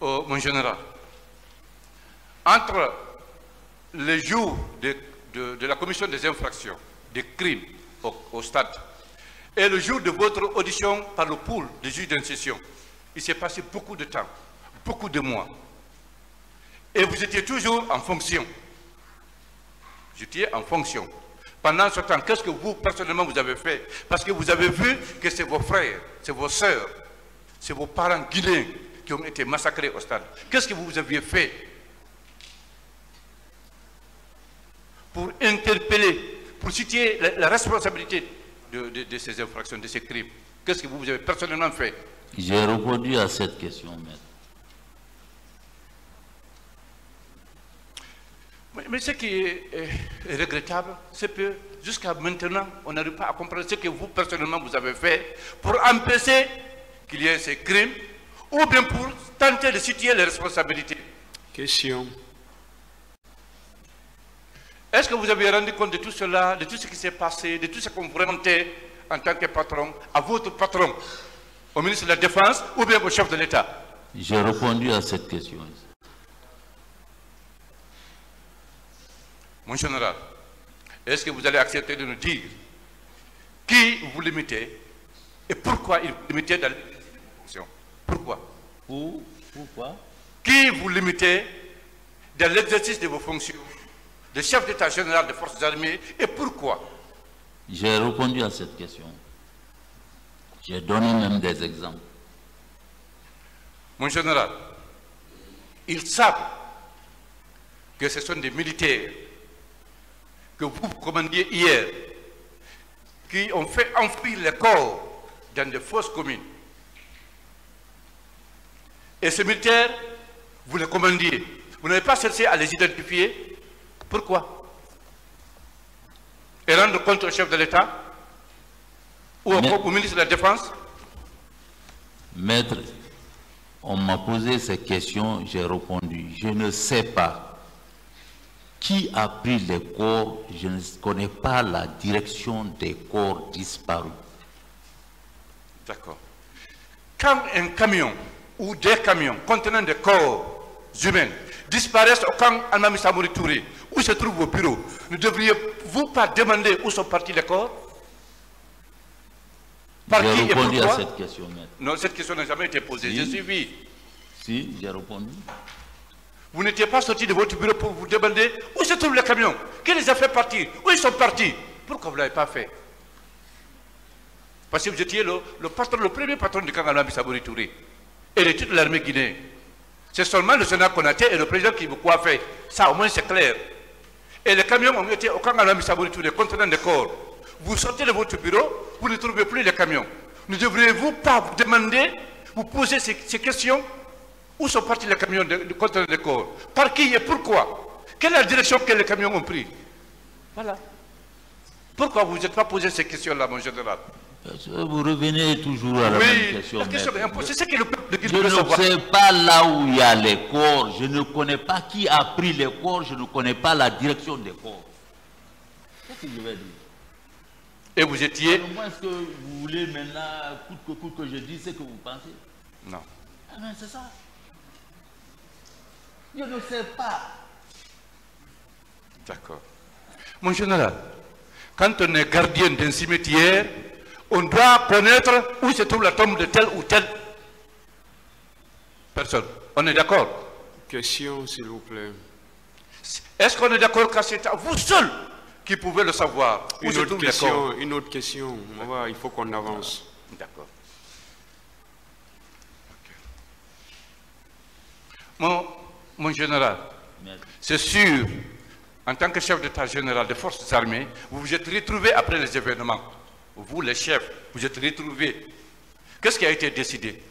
mon général, entre les jours de la commission des infractions, des crimes au stade, et le jour de votre audition par le pool des juges d'instruction, il s'est passé beaucoup de temps, beaucoup de mois. Et vous étiez toujours en fonction. Vous étiez en fonction. Pendant ce temps, qu'est-ce que vous, personnellement, vous avez fait? Parce que vous avez vu que c'est vos frères, c'est vos sœurs, c'est vos parents guinéens qui ont été massacrés au stade. Qu'est-ce que vous aviez fait pour interpeller, pour situer la responsabilité de ces infractions, de ces crimes? Qu'est-ce que vous avez personnellement fait? J'ai répondu à cette question, maître. Mais ce qui est regrettable, c'est que jusqu'à maintenant, on n'arrive pas à comprendre ce que vous, personnellement, vous avez fait pour empêcher qu'il y ait ces crimes ou bien pour tenter de situer les responsabilités. Question. Est-ce que vous avez rendu compte de tout cela, de tout ce qui s'est passé, de tout ce qu'on vous remontait en tant que patron, à votre patron, au ministre de la Défense ou bien au chef de l'État? J'ai répondu à cette question. Mon général, est-ce que vous allez accepter de nous dire qui vous limitez et pourquoi il vous limitez dans les fonctions? Pourquoi? Pourquoi? Qui vous limitez dans l'exercice de vos fonctions de chef d'État général des forces armées et pourquoi? J'ai répondu à cette question. J'ai donné même des exemples. Mon général, ils savent que ce sont des militaires que vous commandiez hier, qui ont fait enfouir les corps dans de fausses communes. Et ces militaires, vous les commandiez. Vous n'avez pas cherché à les identifier. Pourquoi? Et rendre compte au chef de l'État ou au ministre de la Défense? Maître, on m'a posé ces questions, j'ai répondu. Je ne sais pas qui a pris les corps, je ne connais pas la direction des corps disparus. D'accord. Quand un camion ou des camions contenant des corps humains disparaissent au camp Almami Samori Touré, où se trouvent vos bureaux, ne devriez-vous pas demander où sont partis les corps? Par J'ai qui et répondu pourquoi? à cette question, maître. Non, cette question n'a jamais été posée. Si. J'ai suivi. Si, j'ai répondu. Vous n'étiez pas sorti de votre bureau pour vous demander où se trouvent les camions, qui les a fait partir, où ils sont partis. Pourquoi vous ne l'avez pas fait? Parce que vous étiez le premier patron du camp Almami Samori Touré et de toute l'armée guinéenne. C'est seulement le Sénat Konaté et le président qui vous coiffaient. Ça, au moins, c'est clair. Et les camions ont été au camp Almami Samori Touré contenant des corps. Vous sortez de votre bureau, vous ne trouvez plus les camions. Ne devriez-vous pas vous demander, vous poser ces questions? Où sont partis les camions contenant des corps? Par qui et pourquoi? Quelle est la direction que les camions ont pris? Voilà. Pourquoi vous ne vous êtes pas posé ces questions-là, mon général? Vous revenez toujours à la même question. La question est impossible. C'est ce que le peuple de Guinée Je veut ne savoir. sais pas là où il y a les corps. Je ne connais pas qui a pris les corps. Je ne connais pas la direction des corps. Qu'est-ce que je vais dire? Et vous étiez... Alors, moi, est-ce que vous voulez maintenant, coûte que je dise ce que vous pensez? Non. Ah ben c'est ça. Je ne sais pas. D'accord. Mon général, quand on est gardien d'un cimetière, on doit connaître où se trouve la tombe de telle ou telle personne. On est d'accord? Question, s'il vous plaît. Est-ce qu'on est d'accord qu'à c'est à vous seul qui pouvez le savoir? Où Une se autre trouvent les corps? question, une autre question. On va, il faut qu'on avance. D'accord. Mon général, c'est sûr, en tant que chef d'état général des forces armées, vous vous êtes retrouvé après les événements. Vous, les chefs, vous êtes retrouvés. Qu'est-ce qui a été décidé?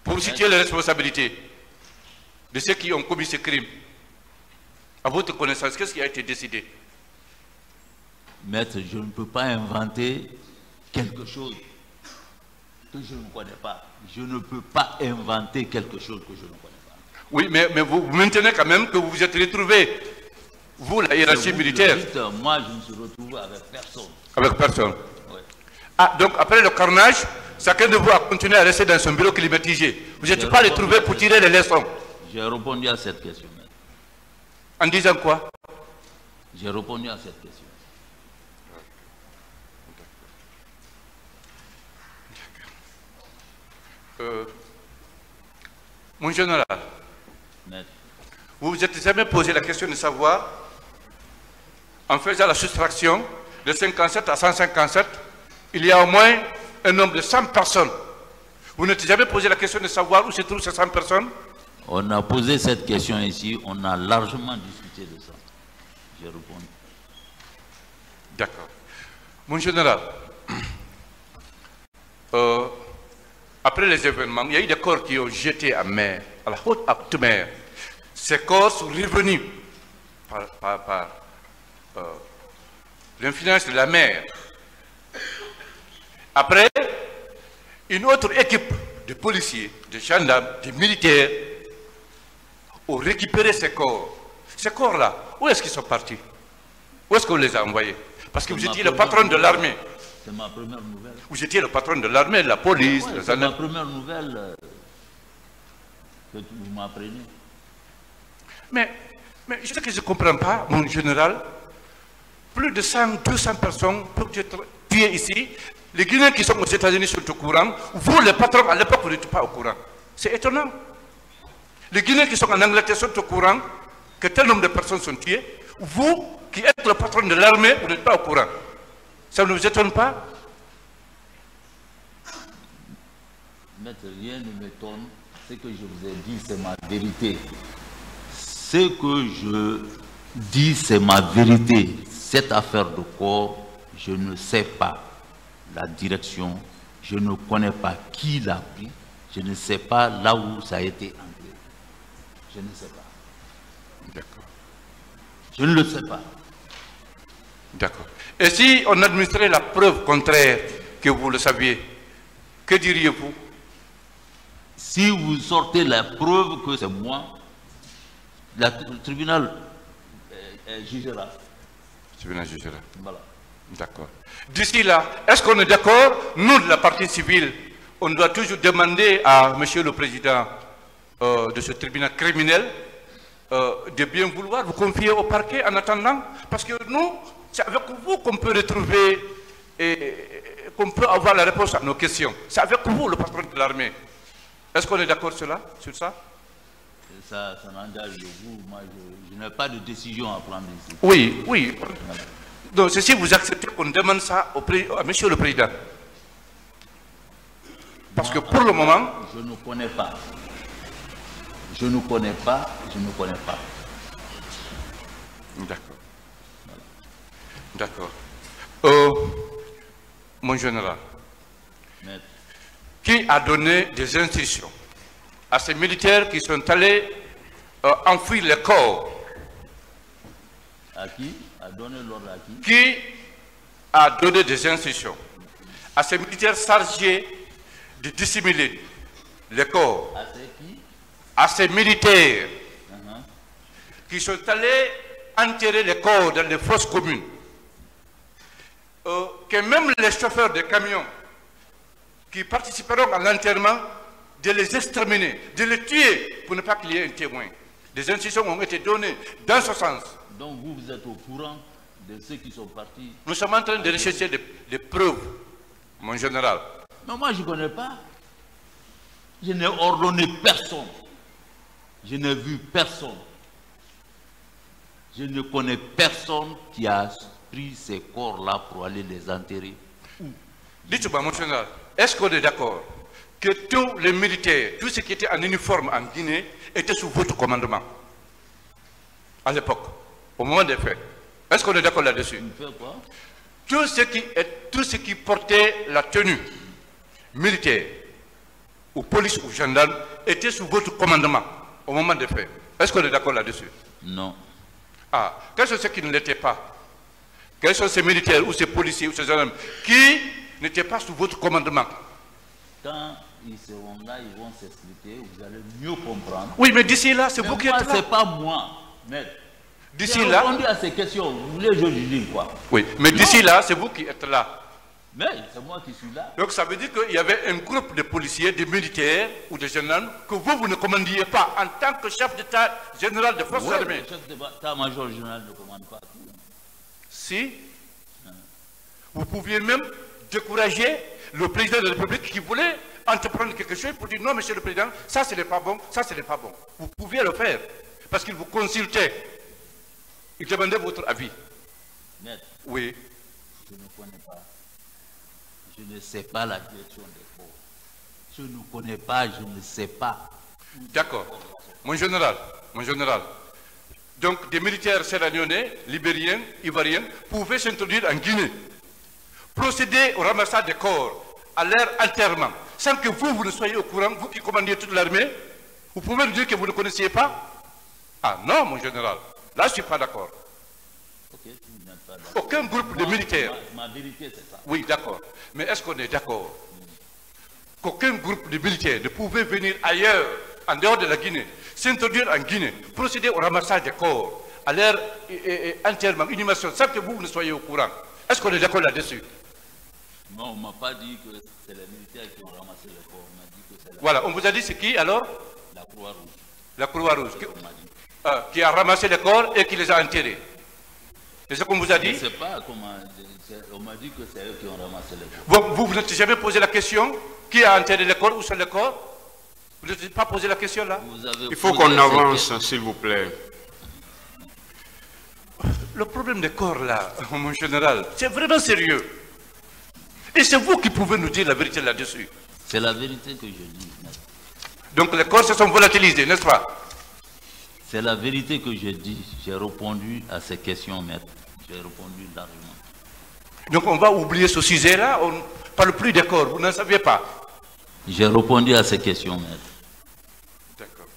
Pour situer les responsabilités de ceux qui ont commis ces crimes. À votre connaissance, qu'est-ce qui a été décidé? Maître, je ne peux pas inventer quelque chose que je ne connais pas. Je ne peux pas inventer quelque chose que je ne connais pas. Oui, mais vous maintenez quand même que vous vous êtes retrouvés, vous, la hiérarchie militaire. Moi, je me suis retrouvé avec personne. Avec personne. Oui. Ah, donc après le carnage, chacun de vous a continué à rester dans son bureau climatisé. Vous n'êtes pas retrouvé pour tirer les leçons. J'ai répondu à cette question. En disant quoi? J'ai répondu à cette question. Mon général, vous vous êtes jamais posé la question de savoir, en faisant la soustraction de 57 à 157, il y a au moins un nombre de 100 personnes. Vous n'êtes jamais posé la question de savoir où se trouvent ces 100 personnes? On a posé cette question ici, on a largement discuté de ça. J'ai répondu. D'accord. Mon général, après les événements, il y a eu des corps qui ont jeté à mer, à la haute mer. Ces corps sont revenus par l'influence de la mer. Après, une autre équipe de policiers, de gendarmes, de militaires ont récupéré ces corps. Ces corps-là, où est-ce qu'ils sont partis? Où est-ce qu'on les a envoyés? Parce que vous étiez le patron de l'armée. C'est ma première nouvelle. Vous étiez le patron de l'armée, de la police, Ouais, c'est ma première nouvelle que vous m'apprenez. Mais je sais que je ne comprends pas, mon général. Plus de 100, 200 personnes peuvent être tuées ici. Les Guinéens qui sont aux États-Unis sont au courant. Vous, les patrons, à l'époque, vous n'êtes pas au courant. C'est étonnant. Les Guinéens qui sont en Angleterre sont au courant que tel nombre de personnes sont tuées. Vous, qui êtes le patron de l'armée, vous n'êtes pas au courant. Ça ne vous étonne pas? Maître, rien ne m'étonne. Ce que je vous ai dit, c'est ma vérité. Ce que je dis, c'est ma vérité. Cette affaire de corps, je ne sais pas la direction, je ne connais pas qui l'a pris, je ne sais pas là où ça a été enterré. Je ne sais pas. D'accord. Je ne le sais pas. D'accord. Et si on administrait la preuve contraire que vous le saviez, que diriez-vous? Si vous sortez la preuve que c'est moi, le tribunal jugera. Le tribunal jugera. Voilà. D'accord. D'ici là, est-ce qu'on est d'accord? Nous, de la partie civile, on doit toujours demander à Monsieur le Président de ce tribunal criminel de bien vouloir vous confier au parquet en attendant, parce que nous, c'est avec vous qu'on peut retrouver et qu'on peut avoir la réponse à nos questions. C'est avec vous, le patron de l'armée. Est-ce qu'on est d'accord sur ça? Ça n'engage vous. Moi, je n'ai pas de décision à prendre ici. Oui, oui. Donc, c'est si vous acceptez qu'on demande ça à Monsieur le Président. Parce que pour le moment... Je ne connais pas. Je ne connais pas, je ne connais pas. D'accord. D'accord. Mon général, Maître. qui a donné des instructions à ces militaires qui sont allés enfouir les corps? À qui? A donné l'ordre à qui? Qui a donné des instructions à ces militaires chargés de dissimuler les corps? À ces qui? À ces militaires qui sont allés enterrer les corps dans les fosses communes. Que même les chauffeurs de camions qui participeront à l'enterrement, de les exterminer, de les tuer pour ne pas qu'il y ait un témoin. Des instructions ont été données dans ce sens. Donc vous êtes au courant de ceux qui sont partis? Nous sommes en train de rechercher des preuves, mon général. Mais moi je ne connais pas. Je n'ai ordonné personne. Je n'ai vu personne. Je ne connais personne qui a pris ces corps-là pour aller les enterrer. Dites-moi, mon général, est-ce qu'on est d'accord que tous les militaires, tous ceux qui étaient en uniforme en Guinée, étaient sous votre commandement à l'époque, au moment des faits? Est-ce qu'on est d'accord là-dessus? Tous ceux qui portaient la tenue militaire, ou police ou gendarme, étaient sous votre commandement au moment des faits. Est-ce qu'on est d'accord là-dessus? Non. Ah, quels sont ceux qui ne l'étaient pas? Quels sont ces militaires ou ces policiers ou ces gendarmes qui n'étaient pas sous votre commandement? Quand ils seront là, ils vont s'expliquer, vous allez mieux comprendre. Oui, mais d'ici là, c'est vous qui êtes là. C'est pas moi, maître. D'ici là... J'ai répondu à ces questions. Vous voulez que je lui dise quoi? Oui, mais d'ici là, c'est vous qui êtes là. Mais c'est moi qui suis là. Donc ça veut dire qu'il y avait un groupe de policiers, de militaires ou de gendarmes que vous ne commandiez pas en tant que chef d'État général des forces armées. Le chef d'état-major général ne commande pas tout. Si. Vous pouviez même décourager le président de la République qui voulait entreprendre quelque chose pour dire non, monsieur le président, ça ce n'est pas bon, ça ce n'est pas bon. Vous pouviez le faire parce qu'il vous consultait. Il demandait votre avis. Maître, oui. Je ne connais pas. Je ne sais pas la direction des corps. Je ne connais pas, je ne sais pas. D'accord. Mon général. Donc, des militaires sierra-léonais, libériens, ivoiriens, pouvaient s'introduire en Guinée, procéder au ramassage des corps, à leur enterrement, sans que vous ne soyez au courant, vous qui commandiez toute l'armée. Vous pouvez nous dire que vous ne connaissiez pas? Ah non, mon général. Là, je ne suis pas d'accord. Okay, aucun groupe de militaires. Ma vérité, c'est ça. Oui, d'accord. Mais est-ce qu'on est d'accord qu'aucun groupe de militaires ne pouvait venir ailleurs, en dehors de la Guinée, s'introduire en Guinée, procéder au ramassage des corps, à leur enterrement, inhumation, sans que vous ne soyez au courant? Est-ce qu'on est d'accord là-dessus? Non, on ne m'a pas dit que c'est les militaires qui ont ramassé les corps. On m'a dit que c'est la... Voilà, on vous a dit c'est qui alors? La Croix-Rouge. La Croix-Rouge. Qui a ramassé les corps et qui les a enterrés. C'est ce qu'on vous a dit? Je ne sais pas comment... On m'a dit que c'est eux qui ont ramassé les corps. Vous n'êtes jamais posé la question? Qui a enterré les corps? Où sont les corps? Vous n'avez pas posé la question là? Il faut qu'on avance, s'il vous plaît. Le problème des corps là, mon général, c'est vraiment sérieux. Et c'est vous qui pouvez nous dire la vérité là-dessus. C'est la vérité que je dis. Donc les corps se sont volatilisés, n'est-ce pas? C'est la vérité que je dis. J'ai répondu à ces questions, maître. J'ai répondu largement. Donc on va oublier ce sujet-là, on ne parle plus des corps, vous n'en saviez pas? J'ai répondu à ces questions, maître. D'accord.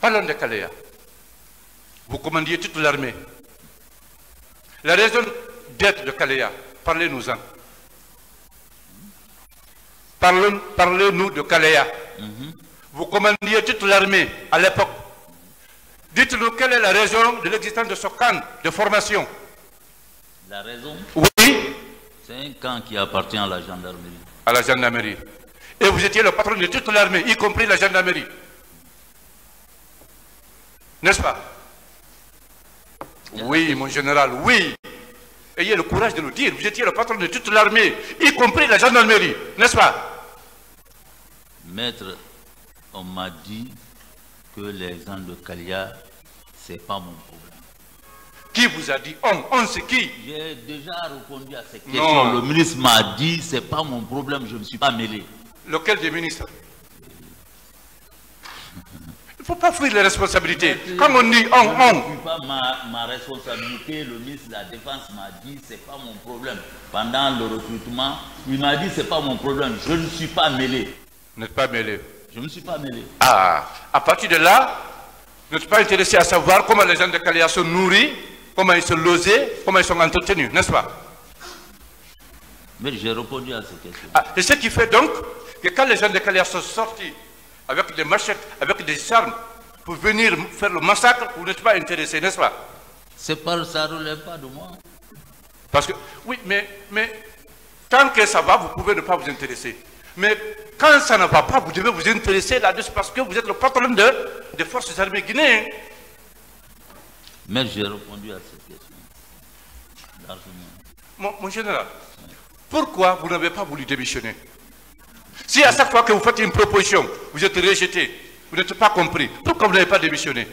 Parlons de Kalea. Vous commandiez toute l'armée. La raison d'être de Kalea, parlez-nous-en. Parlez-nous de Kalea. Vous commandiez toute l'armée à l'époque. Dites-nous quelle est la raison de l'existence de ce camp de formation. La raison? Oui. C'est un camp qui appartient à la gendarmerie. À la gendarmerie. Et vous étiez le patron de toute l'armée, y compris la gendarmerie. N'est-ce pas? Oui, mon général, oui. Ayez le courage de nous dire, vous étiez le patron de toute l'armée, y compris la gendarmerie, n'est-ce pas? Maître, on m'a dit que les gens de Kalea, ce n'est pas mon problème. Qui vous a dit on c'est qui? J'ai déjà répondu à ces questions. Non. Le ministre m'a dit, ce n'est pas mon problème, je ne me suis pas mêlé. Lequel des ministres? Il ne faut pas fuir les responsabilités. Comme on dit je ne suis pas ma responsabilité. Le ministre de la Défense m'a dit, ce n'est pas mon problème. Pendant le recrutement, il m'a dit, ce n'est pas mon problème. Je ne suis pas mêlé. Vous n'êtes pas mêlé? Je ne me suis pas mêlé. Ah, à partir de là, vous n'êtes pas intéressé à savoir comment les gens de Kalea sont nourris, comment ils sont logés, comment ils sont entretenus, n'est-ce pas? Mais j'ai répondu à ces questions. Ah, et ce qui fait donc que quand les gens de Kalea sont sortis avec des machettes, avec des armes, pour venir faire le massacre, vous n'êtes pas intéressé, n'est-ce pas? C'est pas, ça ne relève pas de moi. Parce que, oui, mais tant que ça va, vous pouvez ne pas vous intéresser. Mais quand ça ne va pas, vous devez vous intéresser là-dessus parce que vous êtes le patron des forces armées guinéennes. Mais j'ai répondu à cette question. Largement. Mon général, pourquoi vous n'avez pas voulu démissionner? Si à chaque fois que vous faites une proposition, vous êtes rejeté, vous n'êtes pas compris, pourquoi vous n'avez pas démissionné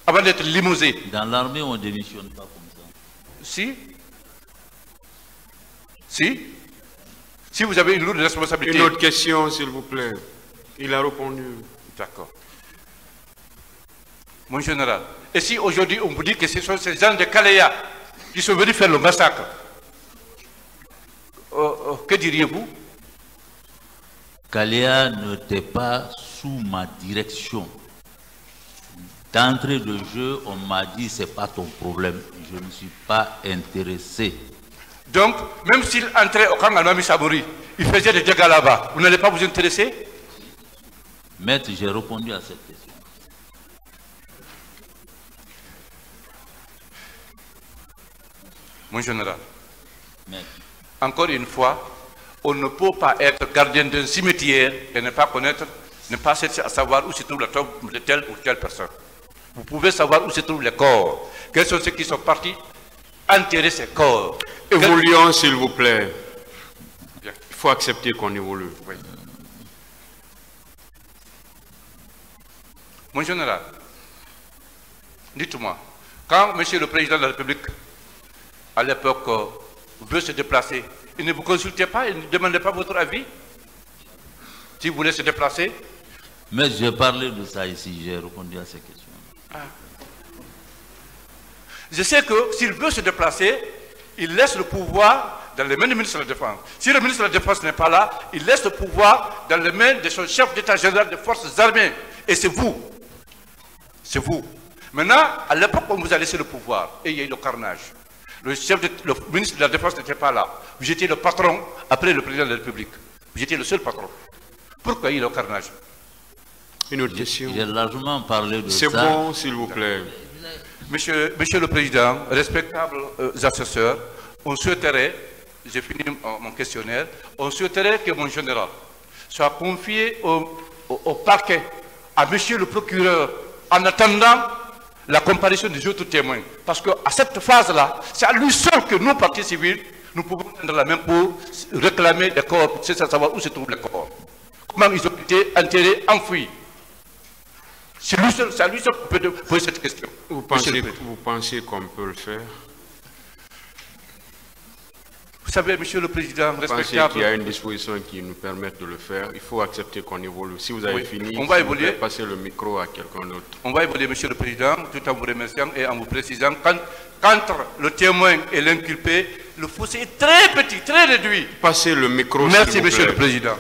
avant d'être limousé? Dans l'armée, on ne démissionne pas comme ça. Si. Si vous avez une lourde responsabilité. Une autre question, s'il vous plaît. Il a répondu. D'accord. Mon général, et si aujourd'hui on vous dit que ce sont ces gens de Kalea qui sont venus faire le massacre, que diriez-vous? Kalea n'était pas sous ma direction. D'entrée de jeu, on m'a dit, ce n'est pas ton problème. Je ne suis pas intéressé. Donc, même s'il entrait au camp Almami Sabouri, il faisait des dégâts là-bas, vous n'allez pas vous intéresser? Maître, j'ai répondu à cette question. Mon général, Maître, Encore une fois, on ne peut pas être gardien d'un cimetière et ne pas connaître, ne pas chercher à savoir où se trouve la tombe de telle ou telle personne. Vous pouvez savoir où se trouvent les corps. Quels sont ceux qui sont partis enterrer ces corps. Évoluons, s'il vous plaît. Il faut accepter qu'on évolue. Oui. Mon général, dites-moi, quand M. le Président de la République, à l'époque, veut se déplacer, il ne vous consultait pas, il ne demandait pas votre avis si vous voulez se déplacer? Mais j'ai parlé de ça ici, j'ai répondu à ces questions. Ah. Je sais que s'il veut se déplacer, il laisse le pouvoir dans les mains du ministre de la Défense. Si le ministre de la Défense n'est pas là, il laisse le pouvoir dans les mains de son chef d'état général des forces armées. Et c'est vous. C'est vous. Maintenant, à l'époque, on vous a laissé le pouvoir et il y a eu le carnage. Le ministre de la Défense n'était pas là. Vous étiez le patron après le président de la République. Vous étiez le seul patron. Pourquoi il y a eu le carnage? Une autre question. J'ai largement parlé de ça. C'est bon, s'il vous plaît. Monsieur le Président, respectables assesseurs, on souhaiterait, j'ai fini mon questionnaire, on souhaiterait que mon général soit confié au parquet, à monsieur le procureur, en attendant la comparution des autres témoins. Parce qu'à cette phase-là, c'est à lui seul que nous, partis civils, nous pouvons prendre la main pour réclamer des corps, pour savoir où se trouvent les corps. Comment ils ont été enterrés, enfouis. C'est à lui seul qu'on peut poser cette question. Vous pensez qu'on peut le faire? Vous savez, Monsieur le Président, respectable... Vous pensez qu'il y a une disposition qui nous permette de le faire? Il faut accepter qu'on évolue. Si vous avez fini, on va évoluer. Passer le micro à quelqu'un d'autre. On va évoluer, Monsieur le Président, tout en vous remerciant et en vous précisant qu'entre le témoin et l'inculpé, le fossé est très petit, très réduit. Passez le micro, Merci, Monsieur le Président.